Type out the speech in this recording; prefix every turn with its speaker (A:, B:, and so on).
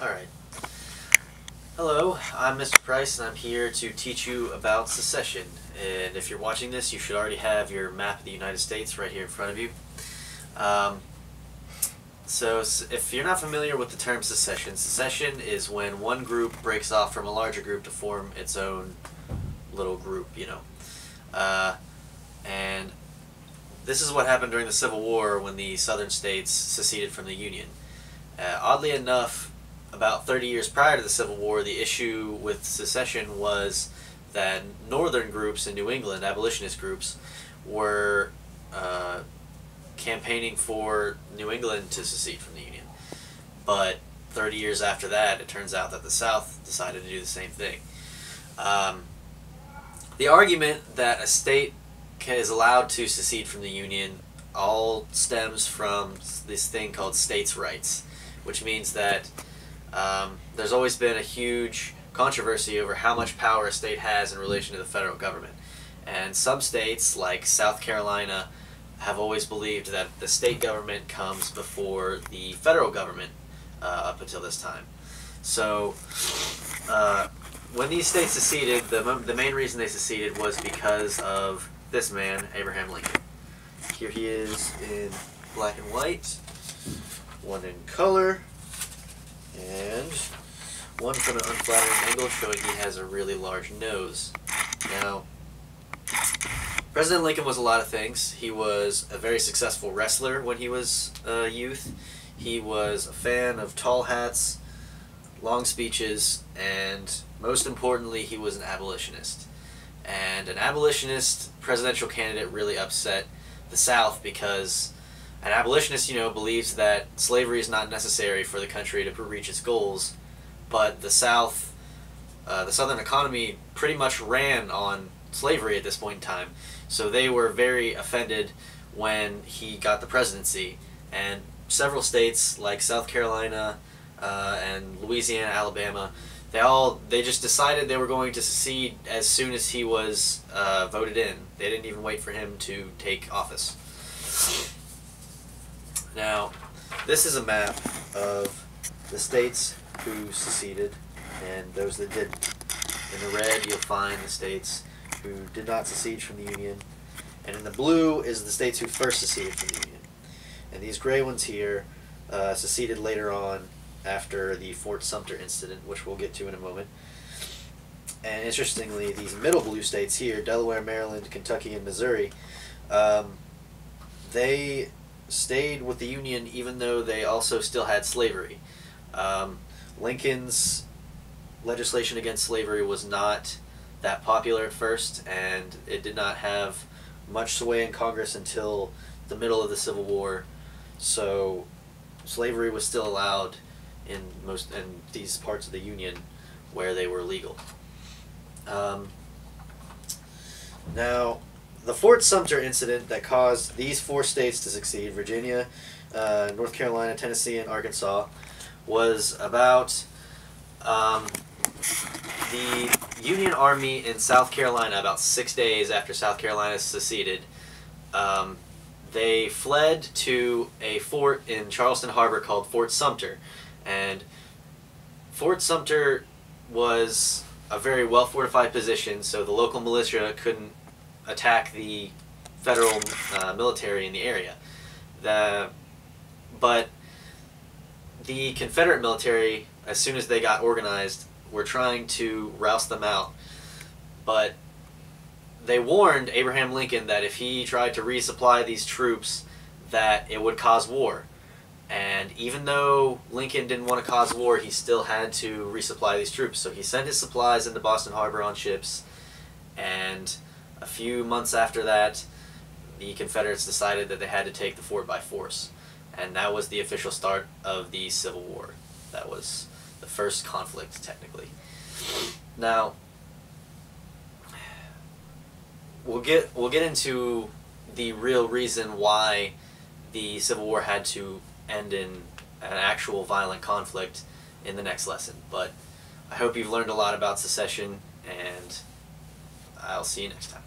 A: Alright. Hello, I'm Mr. Price and I'm here to teach you about secession. And if you're watching this, you should already have your map of the United States right here in front of you. So if you're not familiar with the term secession, secession is when one group breaks off from a larger group to form its own little group, you know. And this is what happened during the Civil War when the southern states seceded from the Union. Oddly enough, about 30 years prior to the Civil War, the issue with secession was that northern groups in New England, abolitionist groups, were campaigning for New England to secede from the Union. But 30 years after that, it turns out that the South decided to do the same thing. The argument that a state is allowed to secede from the Union all stems from this thing called states' rights, which means that there's always been a huge controversy over how much power a state has in relation to the federal government. And some states, like South Carolina, have always believed that the state government comes before the federal government up until this time. So when these states seceded, the main reason they seceded was because of this man, Abraham Lincoln. Here he is in black and white, one in color, and one from an unflattering angle showing he has a really large nose. Now, President Lincoln was a lot of things. He was a very successful wrestler when he was a youth. He was a fan of tall hats, long speeches, and most importantly, he was an abolitionist. And an abolitionist presidential candidate really upset the South because an abolitionist, you know, believes that slavery is not necessary for the country to reach its goals, but the South, the Southern economy pretty much ran on slavery at this point in time. So they were very offended when he got the presidency, and several states like South Carolina and Louisiana, Alabama, they just decided they were going to secede as soon as he was voted in. They didn't even wait for him to take office. Now, this is a map of the states who seceded and those that didn't. In the red, you'll find the states who did not secede from the Union, and in the blue is the states who first seceded from the Union. And these gray ones here seceded later on after the Fort Sumter incident, which we'll get to in a moment. And interestingly, these middle blue states here, Delaware, Maryland, Kentucky, and Missouri, they stayed with the Union even though they also still had slavery. Lincoln's legislation against slavery was not that popular at first, and it did not have much sway in Congress until the middle of the Civil War. So slavery was still allowed in these parts of the Union where they were legal. Now, the Fort Sumter incident that caused these four states to succeed, Virginia, North Carolina, Tennessee, and Arkansas, was about the Union Army in South Carolina. About 6 days after South Carolina seceded, they fled to a fort in Charleston Harbor called Fort Sumter. And Fort Sumter was a very well-fortified position, so the local militia couldn't attack the federal military in the area. But the Confederate military, as soon as they got organized, were trying to roust them out. But they warned Abraham Lincoln that if he tried to resupply these troops, that it would cause war. And even though Lincoln didn't want to cause war, he still had to resupply these troops. So he sent his supplies into Boston Harbor on ships, and a few months after that, the Confederates decided that they had to take the fort by force. And that was the official start of the Civil War. That was the first conflict, technically. Now, we'll get into the real reason why the Civil War had to end in an actual violent conflict in the next lesson. But I hope you've learned a lot about secession, and I'll see you next time.